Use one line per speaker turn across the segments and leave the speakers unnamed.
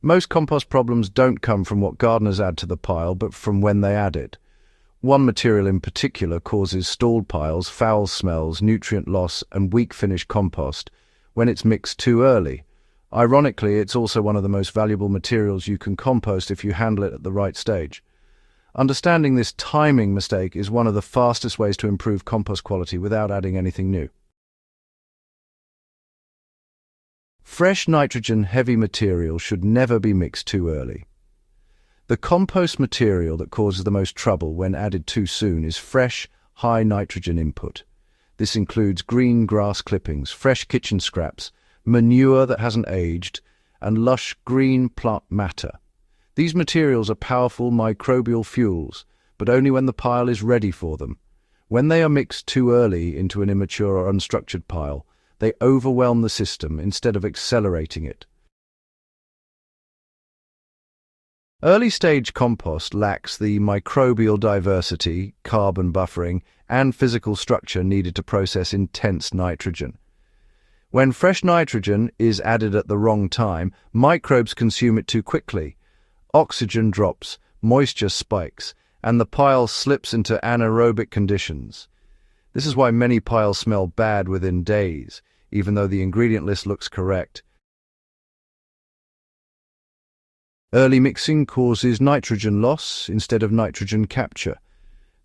Most compost problems don't come from what gardeners add to the pile, but from when they add it. One material in particular causes stalled piles, foul smells, nutrient loss, and weak finish compost when it's mixed too early. Ironically, it's also one of the most valuable materials you can compost if you handle it at the right stage. Understanding this timing mistake is one of the fastest ways to improve compost quality without adding anything new. Fresh nitrogen-heavy material should never be mixed too early. The compost material that causes the most trouble when added too soon is fresh, high nitrogen input. This includes green grass clippings, fresh kitchen scraps, manure that hasn't aged, and lush green plant matter. These materials are powerful microbial fuels, but only when the pile is ready for them. When they are mixed too early into an immature or unstructured pile, they overwhelm the system instead of accelerating it. Early-stage compost lacks the microbial diversity, carbon buffering, and physical structure needed to process intense nitrogen. When fresh nitrogen is added at the wrong time, microbes consume it too quickly. Oxygen drops, moisture spikes, and the pile slips into anaerobic conditions. This is why many piles smell bad within days, even though the ingredient list looks correct. Early mixing causes nitrogen loss instead of nitrogen capture.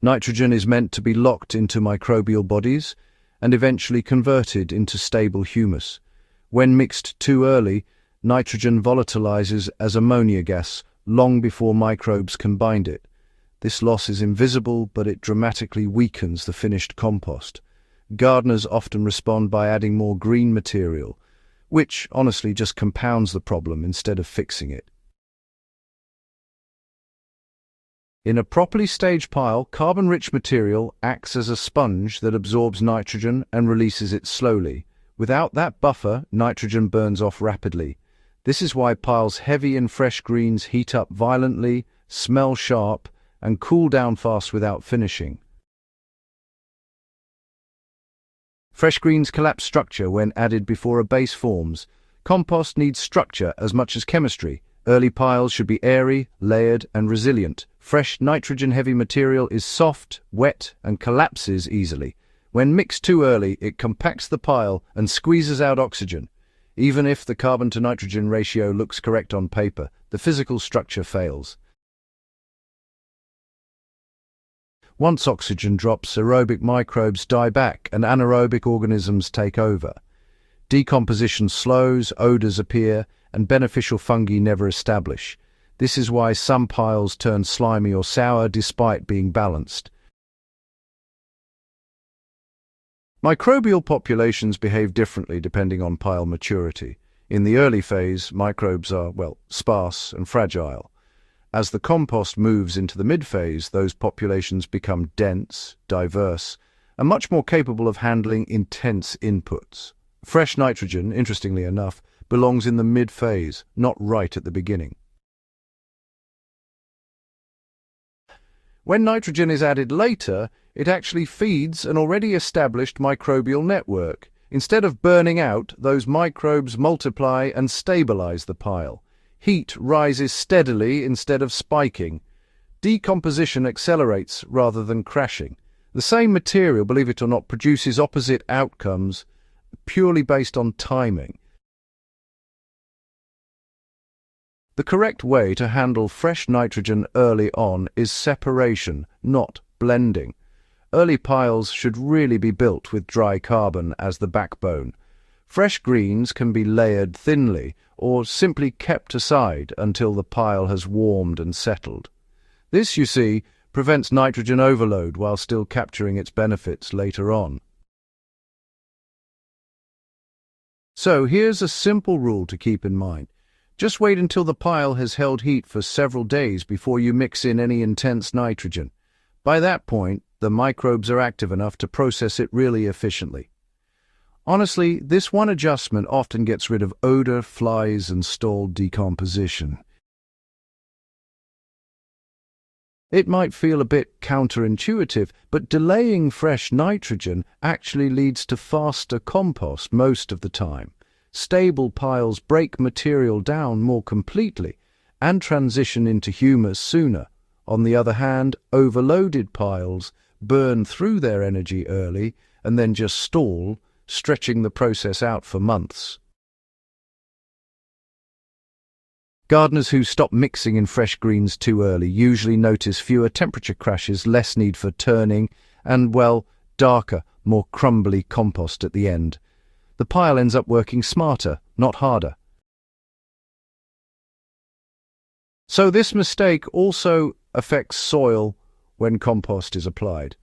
Nitrogen is meant to be locked into microbial bodies and eventually converted into stable humus. When mixed too early, nitrogen volatilizes as ammonia gas long before microbes can bind it. This loss is invisible, but it dramatically weakens the finished compost. Gardeners often respond by adding more green material, which honestly just compounds the problem instead of fixing it. In a properly staged pile, carbon-rich material acts as a sponge that absorbs nitrogen and releases it slowly. Without that buffer, nitrogen burns off rapidly. This is why piles heavy in fresh greens heat up violently, smell sharp, and cool down fast without finishing. Fresh greens collapse structure when added before a base forms. Compost needs structure as much as chemistry. Early piles should be airy, layered, and resilient. Fresh nitrogen-heavy material is soft, wet, and collapses easily. When mixed too early, it compacts the pile and squeezes out oxygen. Even if the carbon-to-nitrogen ratio looks correct on paper, the physical structure fails. Once oxygen drops, aerobic microbes die back and anaerobic organisms take over. Decomposition slows, odors appear, and beneficial fungi never establish. This is why some piles turn slimy or sour despite being balanced. Microbial populations behave differently depending on pile maturity. In the early phase, microbes are, sparse and fragile. As the compost moves into the mid-phase, those populations become dense, diverse, and much more capable of handling intense inputs. Fresh nitrogen, interestingly enough, belongs in the mid-phase, not right at the beginning. When nitrogen is added later, it actually feeds an already established microbial network. Instead of burning out, those microbes multiply and stabilize the pile. Heat rises steadily instead of spiking. Decomposition accelerates rather than crashing. The same material, believe it or not, produces opposite outcomes purely based on timing. The correct way to handle fresh nitrogen early on is separation, not blending. Early piles should really be built with dry carbon as the backbone. Fresh greens can be layered thinly or simply kept aside until the pile has warmed and settled. This, you see, prevents nitrogen overload while still capturing its benefits later on. So here's a simple rule to keep in mind. Just wait until the pile has held heat for several days before you mix in any intense nitrogen. By that point, the microbes are active enough to process it really efficiently. Honestly, this one adjustment often gets rid of odor, flies, and stalled decomposition. It might feel a bit counterintuitive, but delaying fresh nitrogen actually leads to faster compost most of the time. stable piles break material down more completely and transition into humus sooner. On the other hand, overloaded piles burn through their energy early and then just stall, stretching the process out for months. Gardeners who stop mixing in fresh greens too early usually notice fewer temperature crashes, less need for turning, and, well, darker, more crumbly compost at the end. The pile ends up working smarter, not harder. So this mistake also affects soil when compost is applied.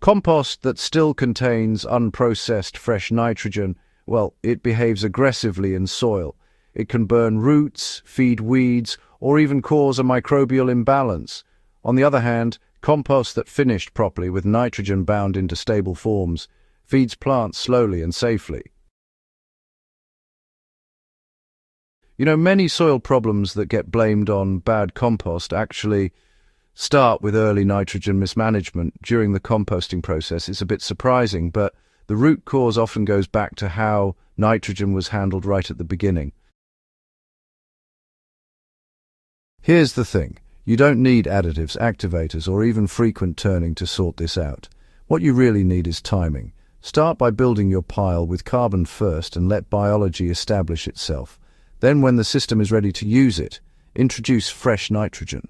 Compost that still contains unprocessed fresh nitrogen, well, it behaves aggressively in soil. It can burn roots, feed weeds, or even cause a microbial imbalance. On the other hand, compost that finished properly with nitrogen bound into stable forms feeds plants slowly and safely. Many soil problems that get blamed on bad compost actually start with early nitrogen mismanagement during the composting process. It's a bit surprising, but the root cause often goes back to how nitrogen was handled right at the beginning. Here's the thing. You don't need additives, activators, or even frequent turning to sort this out. What you really need is timing. Start by building your pile with carbon first and let biology establish itself. Then, when the system is ready to use it, introduce fresh nitrogen.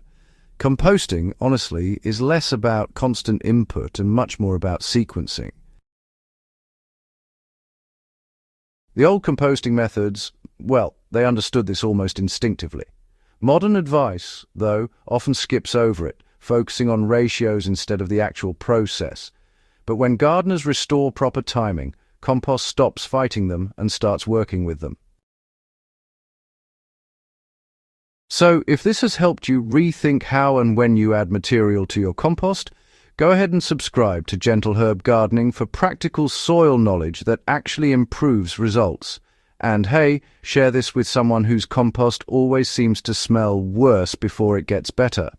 Composting, honestly, is less about constant input and much more about sequencing. The old composting methods, well, they understood this almost instinctively. Modern advice, though, often skips over it, focusing on ratios instead of the actual process. But when gardeners restore proper timing, compost stops fighting them and starts working with them. So, if this has helped you rethink how and when you add material to your compost, go ahead and subscribe to Gentle Herb Gardening for practical soil knowledge that actually improves results. And hey, share this with someone whose compost always seems to smell worse before it gets better.